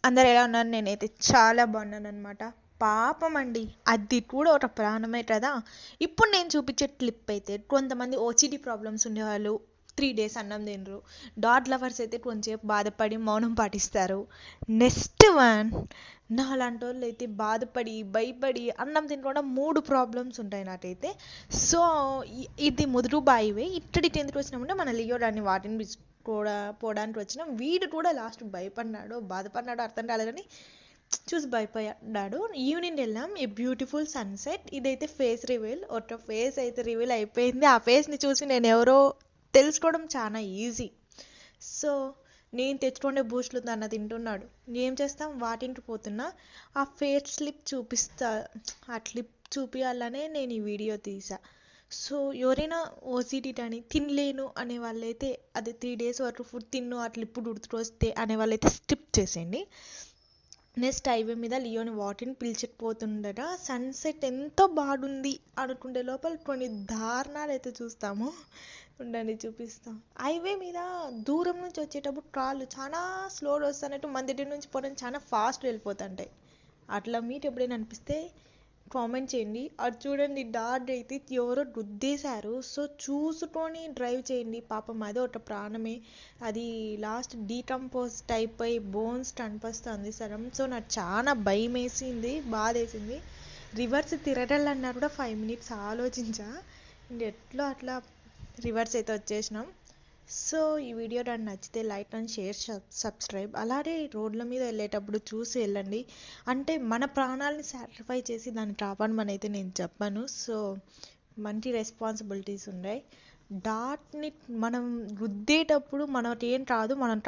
అందరు ఎలా ఉన్నారు? నేనైతే చాలా బాగున్నాను అనమాట. పాపం అండి, అది కూడా ఒక ప్రాణమే కదా. ఇప్పుడు నేను చూపించే క్లిప్ అయితే కొంతమంది ఓసిడి ప్రాబ్లమ్స్ ఉండేవాళ్ళు 3 days అన్నం తినరు. డాగ్ లవర్స్ అయితే కొంచెంసేపు బాధపడి మౌనం పాటిస్తారు. నెక్స్ట్ వన్, నా లాంటి వాళ్ళు అయితే బాధపడి భయపడి అన్నం తినకుండా 3 ప్రాబ్లమ్స్ ఉంటాయి నాకైతే. సో ఇది ముదురు బాయివే ఇట్టడికి ఎందుకు వచ్చినామంటే మన లియో దాన్ని వాటిని కూడా పోవడానికి వచ్చినాం. వీడు కూడా లాస్ట్ భయపడినాడు బాధపడినాడు అర్థం కాలేదని చూసి భయపడ్డాడు. ఈవినింగ్ వెళ్ళాం, ఏ బ్యూటిఫుల్ సన్సెట్. ఇదైతే ఫేస్ రివీల్, ఒక ఫేస్ అయితే రివీల్ అయిపోయింది. ఆ ఫేస్ని చూసి నేను ఎవరో తెలుసుకోవడం చాలా ఈజీ. సో నేను తెచ్చుకుండే బూస్ట్లు తన తింటున్నాడు. ఏం చేస్తాం, వాటింటికి పోతున్నా. ఆ ఫేస్ స్లిప్ చూపిస్తా, ఆ క్లిప్ చూపించాలనే నేను ఈ వీడియో తీసా. సో ఎవరైనా ఓసిడి అని తినలేను అనే వాళ్ళైతే అది 3 days వరకు ఫుడ్ తిన్ను అట్లా ఇప్పుడు ఉడుతుకొస్తే అనే వాళ్ళైతే స్కిప్ చేసేయండి. నెక్స్ట్ హైవే మీద లియోని వాటిని పిలిచిపోతుండగా సన్సెట్ ఎంతో బాగుంది అనుకుంటే లోపల కొన్ని దారుణాలు అయితే చూస్తాము. ఉండండి చూపిస్తాం. హైవే మీద దూరం నుంచి వచ్చేటప్పుడు కార్లు చాలా స్లోగా వస్తున్నట్టు మన దగ్గర నుంచి పోవడం చాలా ఫాస్ట్ వెళ్ళిపోతుంటాయి. అట్లా మీకు ఎప్పుడైనా అనిపిస్తే కామెంట్ చేయండి. అది చూడండి, డాగ్ అయితే ఎవరో గుద్దేశారు. సో చూసుకొని డ్రైవ్ చేయండి. పాపం అదే ఒక ప్రాణమే. అది లాస్ట్ డీకంపోజ్ టైప్ అయి బోన్స్ కనిపిస్తుంది సరం. సో నాకు చాలా భయం వేసింది, బాధ వేసింది. రివర్స్ తిరగలన్నా కూడా 5 minutes ఆలోచించా. ఎట్లా అట్లా రివర్స్ అయితే వచ్చేసినాం. సో ఈ వీడియో నాకు నచ్చితే లైక్ అండ్ షేర్ సబ్స్క్రైబ్. అలాగే రోడ్ల మీద వెళ్ళేటప్పుడు చూసి వెళ్ళండి. అంటే మన ప్రాణాలని సాక్రిఫై చేసి దాన్ని కాపాడమని అయితే నేను చెప్పాను. సో మంచి రెస్పాన్సిబిలిటీస్ ఉన్నాయి. డాట్ని మనం రుద్దేటప్పుడు మనకి ఏం కాదు, మనం